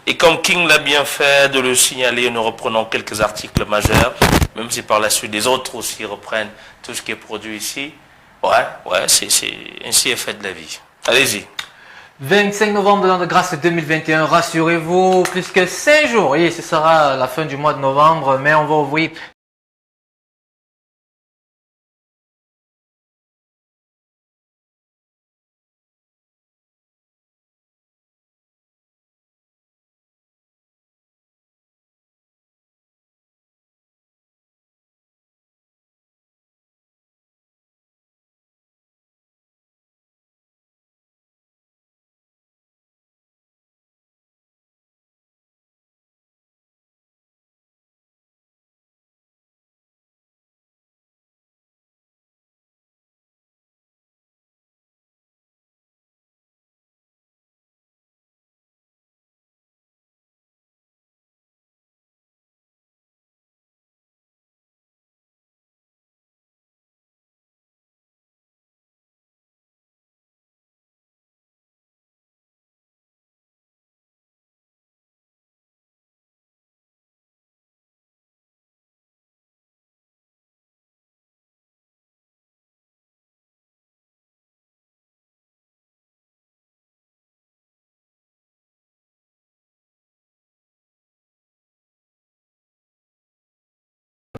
Et comme King l'a bien fait de le signaler, nous reprenons quelques articles majeurs, même si par la suite des autres aussi reprennent tout ce qui est produit ici. Ouais, c'est ainsi est fait de la vie. Allez-y. 25 novembre de l'an de grâce 2021, rassurez-vous, plus que 5 jours, et ce sera la fin du mois de novembre, mais on va ouvrir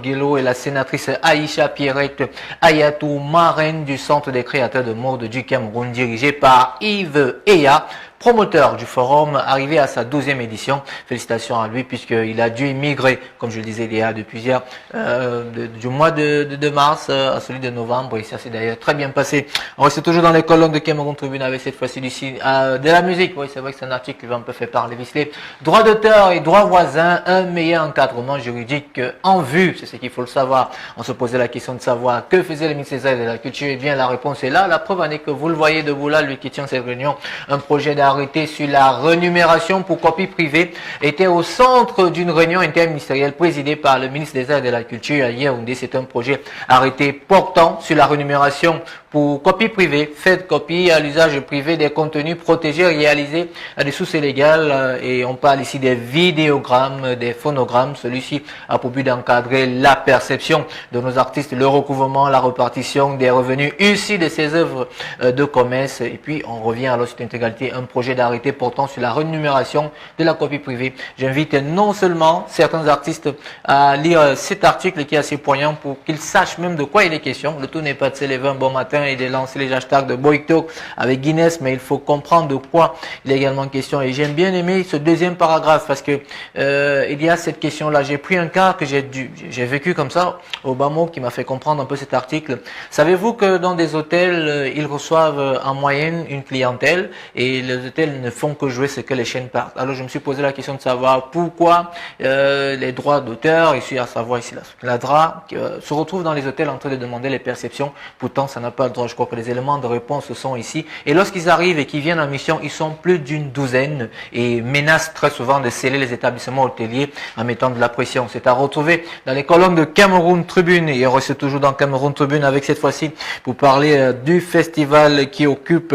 Guélo et la sénatrice Aïcha Pierrette Ayatou, marraine du Centre des créateurs de mode du Cameroun, dirigé par Yves Eya, promoteur du forum, arrivé à sa 12e édition. Félicitations à lui puisqu'il a dû immigrer, comme je le disais, depuis hier, du mois de mars à celui de novembre, et ça s'est d'ailleurs très bien passé. On reste toujours dans les colonnes de Cameroun Tribune avec cette fois-ci de la musique. Oui, c'est vrai que c'est un article qui va un peu faire parler Visley. Droit d'auteur et droit voisin, un meilleur encadrement juridique en vue, c'est ce qu'il faut le savoir. On se posait la question de savoir que faisait le ministre des Arts et de la Culture. Et bien la réponse est là. La preuve en est que vous le voyez debout là, lui qui tient cette réunion, un projet d'arrêté sur la rémunération pour copie privée était au centre d'une réunion interministérielle présidée par le ministre des Arts et de la Culture à Yaoundé. C'est un projet arrêté portant sur la rémunération pour copie privée, fait copie à l'usage privé des contenus protégés réalisés à des sources illégales, et on parle ici des vidéogrammes, des phonogrammes. Celui-ci a pour but d'encadrer la perception de nos artistes, le recouvrement, la répartition des revenus issus de ces œuvres de commerce. Et puis on revient alors sur l'intégralité, un projet d'arrêté portant sur la rémunération de la copie privée. J'invite non seulement certains artistes à lire cet article qui est assez poignant pour qu'ils sachent même de quoi il est question. Le tout n'est pas de se lever un bon matin et de lancer les hashtags de BoyTalk avec Guinness, mais il faut comprendre de quoi il est également question. Et j'aime bien aimer ce deuxième paragraphe parce que il y a cette question-là. J'ai pris un cas que j'ai vécu comme ça au Bamo qui m'a fait comprendre un peu cet article. Savez-vous que dans des hôtels, ils reçoivent en moyenne une clientèle et les hôtels ne font que jouer ce que les chaînes partent. Alors je me suis posé la question de savoir pourquoi les droits d'auteur, ici à savoir ici la DRA, se retrouvent dans les hôtels en train de demander les perceptions. Pourtant, ça n'a pas le droit. Je crois que les éléments de réponse sont ici. Et lorsqu'ils arrivent et qu'ils viennent en mission, ils sont plus d'une douzaine et menacent très souvent de sceller les établissements hôteliers en mettant de la pression. C'est à retrouver dans les colonnes de Cameroun Tribune. Et on reste toujours dans Cameroun Tribune avec cette fois-ci pour parler du festival qui occupe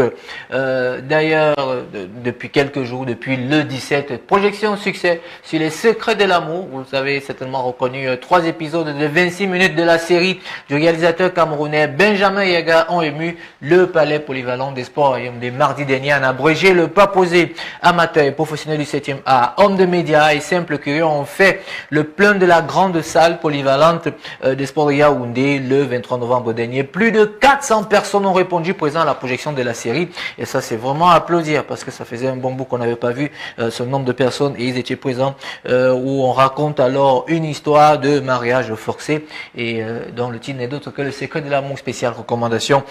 d'ailleurs depuis quelques jours, depuis le 17, projection succès sur les secrets de l'amour. Vous avez certainement reconnu 3 épisodes de 26 minutes de la série du réalisateur camerounais Benjamin Yaga ont ému le palais polyvalent des sports des mardis dernier en abrégé. Le pas posé, amateur et professionnel du 7e art, hommes de médias et simples curieux ont fait le plein de la grande salle polyvalente des sports de Yaoundé le 23 novembre dernier. Plus de 400 personnes ont répondu présent à la projection de la série et ça c'est vraiment à applaudir parce que ça faisait un bon bout qu'on n'avait pas vu ce nombre de personnes et ils étaient présents où on raconte alors une histoire de mariage forcé et dont le titre n'est d'autre que le secret de l'amour. Spéciale recommandation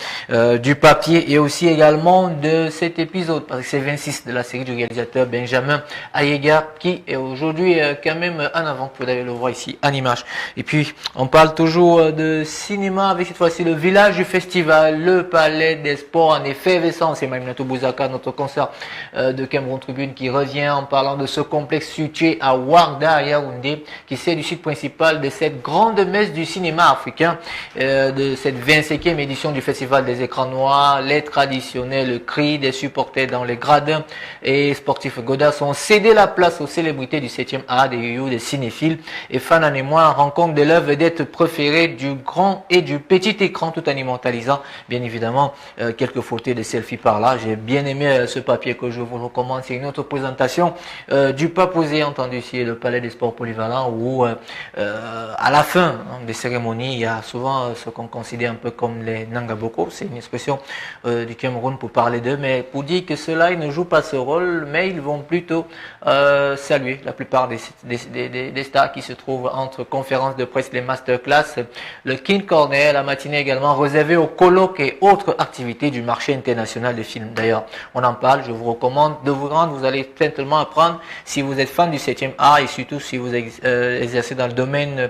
du papier et aussi également de cet épisode parce que c'est 26 de la série du réalisateur Benjamin Ayega qui est aujourd'hui quand même en avant. Vous pouvez le voir ici en image. Et puis on parle toujours de cinéma avec cette fois-ci le village du festival, le palais des sports en effervescence. C'est Maïminatou Bouzaka, notre concert de Cameroun Tribune qui revient en parlant de ce complexe situé à Ouarda à Yaoundé qui sert du site principal de cette grande messe du cinéma africain de cette 25e édition du Festival des écrans noirs, les traditionnels cris des supporters dans les gradins et sportifs Godas ont cédé la place aux célébrités du 7e art, des youyous, des cinéphiles et fans en émoi en rencontre de leurs vedettes préférées du grand et du petit écran tout en immortalisant bien évidemment quelques photos de selfies par là. J'ai bien aimé ce papier que je vous recommande. C'est une autre présentation du pas posé entendu ici le Palais des Sports Polyvalents où à la fin des cérémonies il y a souvent ce qu'on considère un peu comme les Nangaboko. C'est une expression du Cameroun pour parler d'eux, mais pour dire que ceux-là ils ne jouent pas ce rôle, mais ils vont plutôt saluer la plupart des stars qui se trouvent entre conférences de presse, les masterclass, le King Corner, la matinée également réservée aux colloques et autres activités du marché international des films. D'ailleurs, on en parle, je vous recommande de vous rendre, vous allez certainement apprendre si vous êtes fan du 7e art et surtout si vous exercez dans le domaine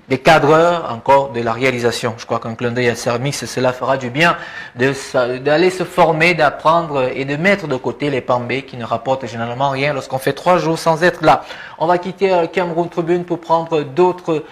des cadreurs, encore de la réalisation. Je crois qu'un clin d'œil à Sermix, cela fera du bien d'aller se former, d'apprendre et de mettre de côté les pambés qui ne rapportent généralement rien lorsqu'on fait 3 jours sans être là. On va quitter Cameroun Tribune pour prendre d'autres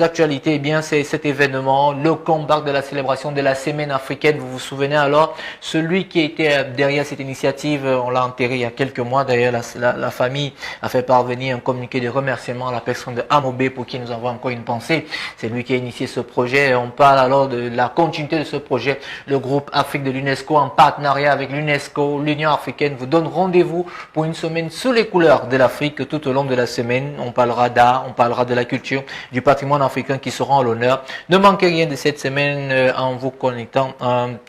actualités. Eh bien, c'est cet événement, le comeback de la célébration de la semaine africaine. Vous vous souvenez alors, celui qui était derrière cette initiative, on l'a enterré il y a quelques mois. D'ailleurs, la famille a fait parvenir un communiqué de remerciement à la personne de Amobé pour qui nous envoie encore une pensée. C'est lui qui a initié ce projet. On parle alors de la continuité de ce projet. Le groupe Afrique de l'UNESCO en partenariat avec l'UNESCO, l'Union africaine vous donne rendez-vous pour une semaine sous les couleurs de l'Afrique tout au long de la semaine. On parlera d'art, on parlera de la culture, du patrimoine africain qui seront à l'honneur. Ne manquez rien de cette semaine en vous connectant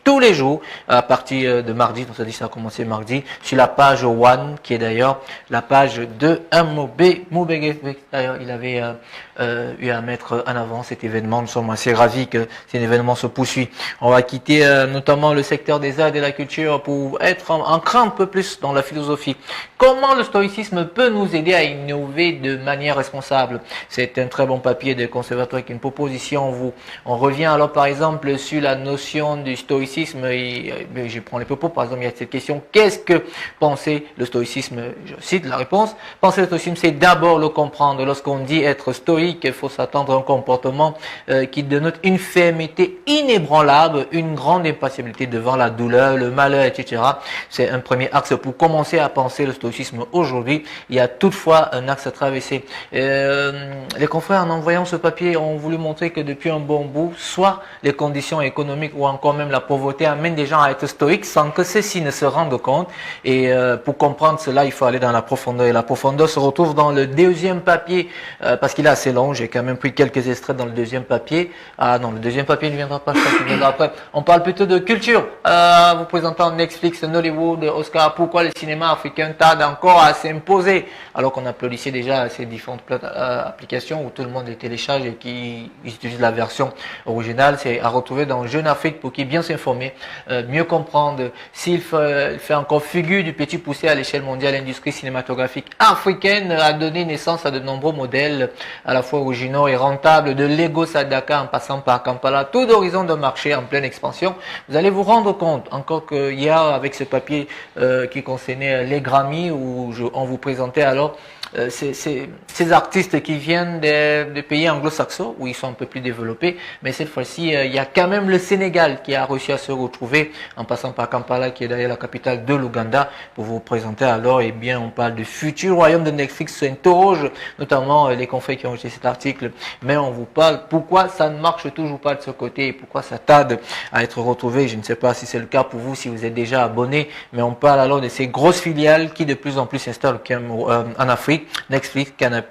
tous les jours à partir de mardi. Donc ça dit ça a commencé mardi sur la page One qui est d'ailleurs la page de Amobé Moubege. D'ailleurs il avait eu à mettre en avant cet événement. Nous sommes assez ravis que cet événement se poursuit. On va quitter notamment le secteur des arts et de la culture pour être ancré un peu plus dans la philosophie. Comment le stoïcisme peut nous aider à innover de manière responsable? C'est un très bon papier de conservatoire avec une proposition. On revient alors par exemple sur la notion du stoïcisme et je prends les propos. Par exemple, il y a cette question: qu'est-ce que penser le stoïcisme? Je cite la réponse. Penser le stoïcisme, c'est d'abord le comprendre. Lorsqu'on dit être stoïque, il faut s'attendre à un comportement qui dénote une fermeté inébranlable, une grande impassibilité devant la douleur, le malheur, etc. C'est un premier axe pour commencer à penser le stoïcisme aujourd'hui. Il y a toutefois un axe à traverser. Les confrères, en envoyant ce papier, ont voulu montrer que depuis un bon bout, soit les conditions économiques ou encore même la pauvreté amènent des gens à être stoïques sans que ceux-ci ne se rendent compte. Et pour comprendre cela, il faut aller dans la profondeur. Et la profondeur se retrouve dans le deuxième papier, parce qu'il est assez long. J'ai quand même pris quelques extraits dans le deuxième papier. Ah non, le deuxième papier ne viendra pas, je pense qu'il viendra après. On parle plutôt de culture. Vous présentant Netflix, Nollywood, Oscar, pourquoi le cinéma africain tarde encore à s'imposer alors qu'on applaudissait déjà à ces différentes applications où tout le monde les télécharge et qui utilisent la version originale. C'est à retrouver dans Jeune Afrique pour qui bien s'informer, mieux comprendre s'il fait encore figure du petit poussé à l'échelle mondiale. L'industrie cinématographique africaine a donné naissance à de nombreux modèles à la fois originaux et rentables, de Lagos à Dakar en passant par Kampala, tout d'horizon de marché en pleine expansion. Vous allez vous rendre compte, encore que hier avec ce papier qui concernait les Grammy où on vous présentait alors ces artistes qui viennent des pays anglo-saxons où ils sont un peu plus développés, mais cette fois-ci il y a quand même le Sénégal qui a réussi à se retrouver en passant par Kampala qui est d'ailleurs la capitale de l'Ouganda pour vous présenter alors. Eh bien, on parle du futur royaume de Netflix s'interroge, notamment les confrères qui ont écrit cet article, mais on vous parle pourquoi ça ne marche toujours pas de ce côté et pourquoi ça tarde à être retrouvé. Je ne sais pas si c'est le cas pour vous, si vous êtes déjà abonné, mais on parle alors de ces grosses filiales qui de plus en plus s'installent en Afrique. Netflix, Canal+,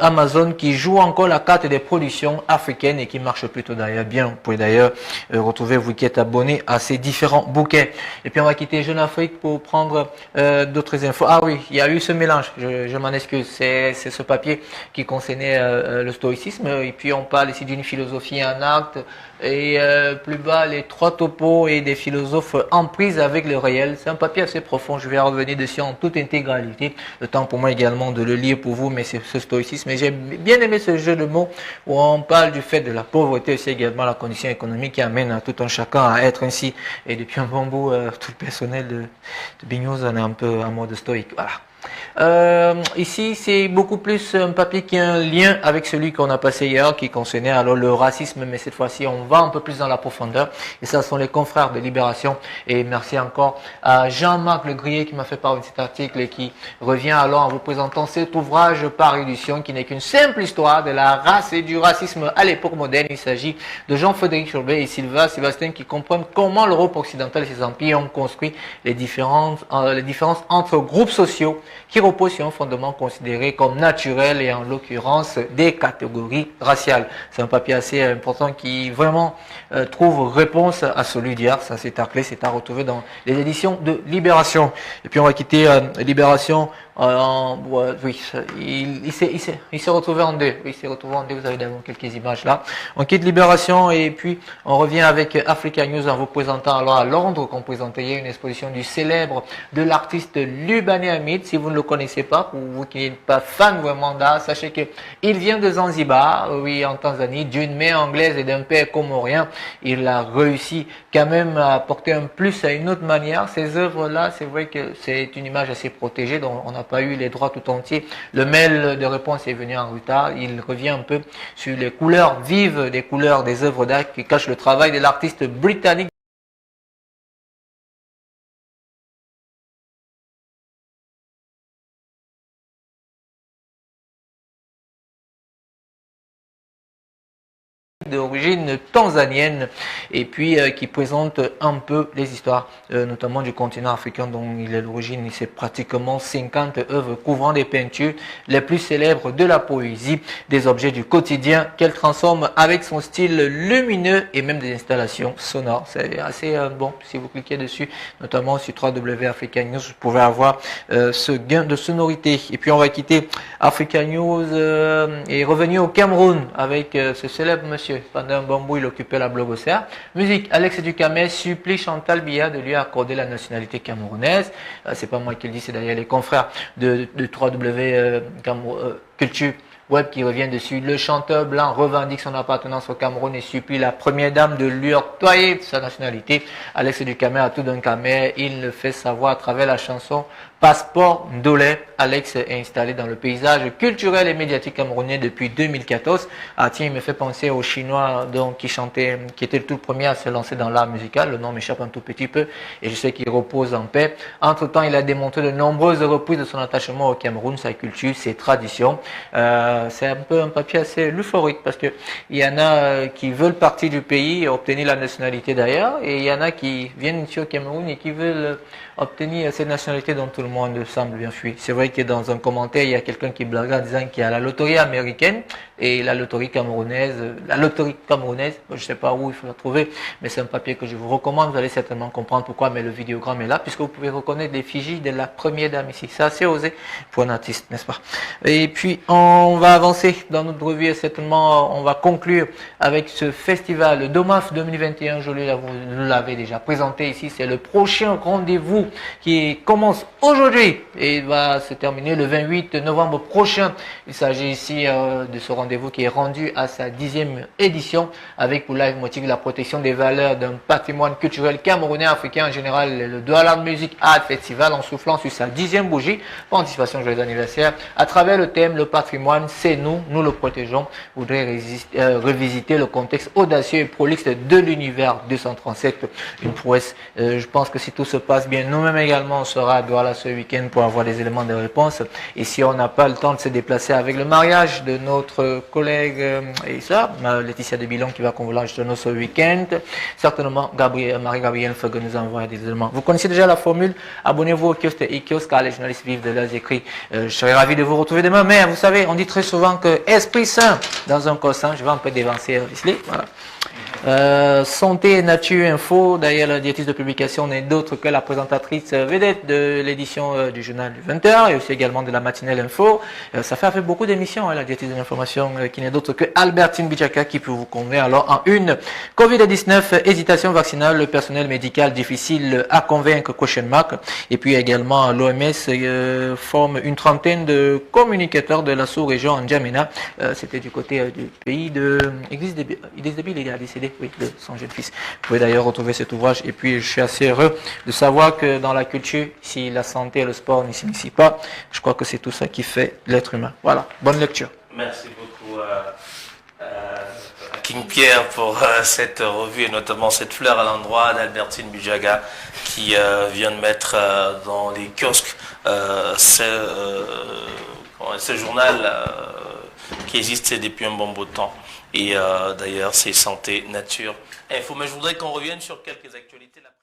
Amazon qui joue encore la carte des productions africaines et qui marche plutôt d'ailleurs bien. Vous pouvez d'ailleurs retrouver, vous qui êtes abonné à ces différents bouquets. Et puis on va quitter Jeune Afrique pour prendre d'autres infos. Ah oui, il y a eu ce mélange, je m'en excuse. C'est ce papier qui concernait le stoïcisme. Et puis on parle ici d'une philosophie en acte. Et plus bas, les 3 topos et des philosophes en prise avec le réel. C'est un papier assez profond, je vais revenir dessus en toute intégralité. Le temps pour moi également de le lire pour vous, mais c'est ce stoïcisme. Mais j'ai bien aimé ce jeu de mots où on parle du fait de la pauvreté, aussi également la condition économique qui amène à tout un chacun à être ainsi. Et depuis un bon bout, tout le personnel de Big News en est un peu en mode stoïque. Voilà. Ici, c'est beaucoup plus un papier qui a un lien avec celui qu'on a passé hier, qui concernait alors le racisme, mais cette fois-ci, on va un peu plus dans la profondeur. Et ça sont les confrères de Libération. Et merci encore à Jean-Marc Le Grier qui m'a fait part de cet article et qui revient alors en vous présentant cet ouvrage par édition qui n'est qu'une simple histoire de la race et du racisme à l'époque moderne. Il s'agit de Jean-Frédéric Chauvet et Sylvain Sébastien qui comprennent comment l'Europe occidentale et ses empires ont construit les différences entre groupes sociaux qui reposent sur un fondement considéré comme naturel et en l'occurrence des catégories raciales. C'est un papier assez important qui vraiment trouve réponse à celui d'hier. Ça c'est à clé, c'est à retrouver dans les éditions de Libération. Et puis on va quitter Libération. Oui, il s'est retrouvé en deux. Oui, il s'est retrouvé en deux. Vous avez d'abord quelques images là. On quitte Libération et puis on revient avec Africa News en vous présentant alors à Londres qu'on présentait hier une exposition du célèbre de l'artiste libanais Hamid. Si vous ne le connaissez pas, pour vous qui n'êtes pas fan vraiment d'art, sachez que il vient de Zanzibar, oui, en Tanzanie, d'une mère anglaise et d'un père comorien. Il a réussi quand même à apporter un plus à une autre manière. Ces œuvres-là, c'est vrai que c'est une image assez protégée, dont on n'a pas eu les droits tout entiers. Le mail de réponse est venu en retard. Il revient un peu sur les couleurs vives des couleurs des œuvres d'art qui cachent le travail de l'artiste britannique. D'origine tanzanienne et puis qui présente un peu les histoires notamment du continent africain dont il est l'origine. Il c'est pratiquement 50 œuvres couvrant des peintures les plus célèbres de la poésie, des objets du quotidien qu'elle transforme avec son style lumineux et même des installations sonores. C'est assez bon. Si vous cliquez dessus, notamment sur www.africa News, vous pouvez avoir ce gain de sonorité. Et puis on va quitter Africa News et revenir au Cameroun avec ce célèbre monsieur. Pendant un bon bout, il occupait la blogosphère. Musique, Alex Ducamel supplie Chantal Biya de lui accorder la nationalité camerounaise. C'est pas moi qui le dis, c'est d'ailleurs les confrères de 3W Culture Web qui revient dessus. Le chanteur blanc revendique son appartenance au Cameroun et supplie la première dame de lui octroyer sa nationalité. Alex Ducamel a tout d'un camé. Il le fait savoir à travers la chanson Passeport Dolé. Alex est installé dans le paysage culturel et médiatique camerounais depuis 2014. Ah tiens, il me fait penser au Chinois donc, qui était le tout premier à se lancer dans l'art musical. Le nom m'échappe un tout petit peu et je sais qu'il repose en paix. Entre-temps, il a démontré de nombreuses reprises de son attachement au Cameroun, sa culture, ses traditions. C'est un peu un papier assez euphorique parce que il y en a qui veulent partir du pays et obtenir la nationalité d'ailleurs, et il y en a qui viennent ici au Cameroun et qui veulent obtenir cette nationalité dont tout le monde semble bien fuir. C'est vrai que dans un commentaire, il y a quelqu'un qui blague en disant qu'il y a la loterie américaine et la loterie camerounaise. La loterie camerounaise, je ne sais pas où il faut la trouver, mais c'est un papier que je vous recommande. Vous allez certainement comprendre pourquoi, mais le vidéogramme est là, puisque vous pouvez reconnaître l'effigie de la première dame ici. C'est assez osé pour un artiste, n'est-ce pas? Et puis, on va avancer dans notre revue et certainement, on va conclure avec ce festival, le DOMAF 2021. Je l'avais déjà présenté ici. C'est le prochain rendez-vous qui commence aujourd'hui et va se terminer le 28 novembre prochain. Il s'agit ici de ce rendez-vous qui est rendu à sa 10e édition avec pour leitmotiv la protection des valeurs d'un patrimoine culturel camerounais, africain en général, le Douala Music Art Festival en soufflant sur sa 10e bougie pour anticipation joyeux anniversaire à travers le thème le patrimoine c'est nous, nous le protégeons. Je voudrais revisiter le contexte audacieux et prolixe de l'univers 237, une prouesse. Je pense que si tout se passe bien, nous-mêmes également on sera à Douala ce week-end pour avoir des éléments de réponse. Et si on n'a pas le temps de se déplacer avec le mariage de notre collègue et ça, Laetitia de Bilon qui va convoler de nous ce week-end, certainement Marie-Gabrielle Feugue nous envoie des éléments. Vous connaissez déjà la formule, abonnez-vous au kiosque et kiosque car les journalistes vivent de leurs écrits. Je serais ravi de vous retrouver demain, mais vous savez, on dit très souvent que esprit sain dans un corps sain, je vais un peu dévancer Wesley, voilà. Santé et Nature Info, d'ailleurs la diétiste de publication n'est d'autre que la présentatrice vedette de l'édition du journal du 20h et aussi également de la matinale info. Ça fait beaucoup d'émissions, la diétiste de l'information qui n'est d'autre que Albertine Bichaka qui peut vous convenir alors en une. Covid-19, hésitation vaccinale, le personnel médical difficile à convaincre, question mark. Et puis également l'OMS forme une trentaine de communicateurs de la sous-région en N'Djamena. C'était du côté du pays de Idriss Déby. Idriss Déby, il est décédé, oui, de son jeune fils. Vous pouvez d'ailleurs retrouver cet ouvrage. Et puis, je suis assez heureux de savoir que dans la culture, si la santé et le sport ne s'initient pas, je crois que c'est tout ça qui fait l'être humain. Voilà, bonne lecture. Merci beaucoup à King Pierre pour cette revue et notamment cette fleur à l'endroit d'Albertine Bujaga qui vient de mettre dans les kiosques ce journal qui existe depuis un bon bout de temps. Et d'ailleurs, c'est Santé, Nature, Info. Mais je voudrais qu'on revienne sur quelques actualités.